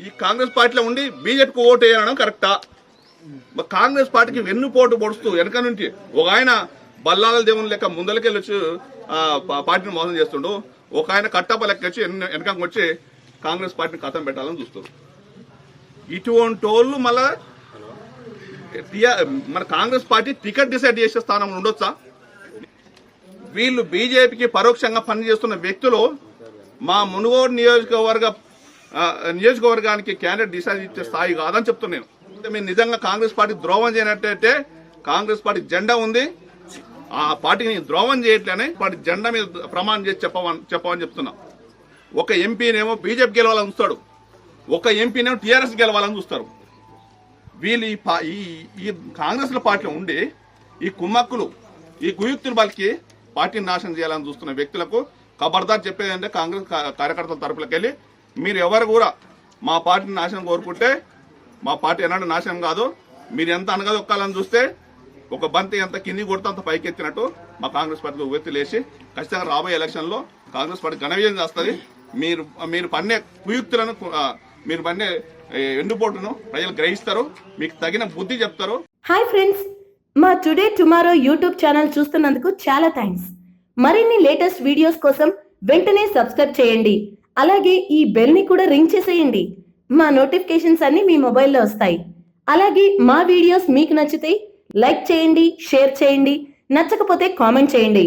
ఈ కాంగ్రెస్ పార్టీలో ఉండి బీజేపీకి ఓటు వేయడం కరెక్టా? కాంగ్రెస్ పార్టీకి వెన్నుపోటు పొడుస్తూ వెనక నుంచి ఒక ఆయన బల్లాల దేవుని లెక్క ముందలకెళ్ళి వచ్చి పార్టీని మోసం చేస్తుండు, ఒక ఆయన కట్టప్ప లెక్క వచ్చి వెనకకు వచ్చి కాంగ్రెస్ పార్టీని కథం పెట్టాలని చూస్తారు. ఇటువంటి వాళ్ళు మళ్ళా మన కాంగ్రెస్ పార్టీ టికెట్ డిసైడ్ చేసే స్థానంలో ఉండొచ్చా? వీళ్ళు బీజేపీకి పరోక్షంగా పనిచేస్తున్న వ్యక్తులు మా మునుగోడు నియోజకవర్గానికి క్యాండిడేట్ డిసైడ్ ఇచ్చే స్థాయి కాదని చెప్తున్నాను. మీరు నిజంగా కాంగ్రెస్ పార్టీ ద్రోహం చేయనట్టయితే కాంగ్రెస్ పార్టీ జెండా ఉంది, ఆ పార్టీని ద్రోహం చేయట్లేనే పార్టీ జెండా మీద ప్రమాణం చేసి చెప్పమని చెప్తున్నా. ఒక ఎంపీనేమో బీజేపీ గెలవాలని చూస్తాడు, ఒక ఎంపీనేమో టీఆర్ఎస్ గెలవాలని చూస్తారు. వీళ్ళు ఈ కాంగ్రెస్ పార్టీలో ఉండి ఈ కుమ్మక్కులు ఈ కుయుక్తులు బలికి పార్టీని నాశనం చేయాలని చూస్తున్న వ్యక్తులకు ఖబర్దార్ చెప్పేది అంటే కాంగ్రెస్ కార్యకర్తల తరపులకు వెళ్ళి మీరు ఎవరు కూడా మా పార్టీని నాశనం కోరుకుంటే మా పార్టీ ఎలాంటి నాశనం కాదు. మీరు ఎంత అనగదొక్కాలని చూస్తే ఒక బంతి ఎంత కింది కొడితే అంత పైకి ఎత్తినట్టు మా కాంగ్రెస్ పార్టీలో ఉవ్వెత్తి లేచి ఖచ్చితంగా రాబోయే ఎలక్షన్లో కాంగ్రెస్ పార్టీ ఘన విజయం చేస్తుంది. మీరు పన్నే కుయుక్తులను మీరు పన్నే ఎండుపోటును ప్రజలు గ్రహిస్తారు, మీకు తగిన బుద్ధి చెప్తారు. హాయ్ ఫ్రెండ్స్, మా టుడే టుమారో యూట్యూబ్ ఛానల్ చూస్తున్నందుకు చాలా థ్యాంక్స్. మరిన్ని లేటెస్ట్ వీడియోస్ కోసం వెంటనే సబ్స్క్రైబ్ చేయండి. అలాగే ఈ బెల్ ని కూడా రింగ్ చేసేయండి. మా నోటిఫికేషన్స్ అన్ని మీ మొబైల్లో వస్తాయి. అలాగే మా వీడియోస్ మీకు నచ్చితే లైక్ చేయండి, షేర్ చేయండి, నచ్చకపోతే కామెంట్ చేయండి.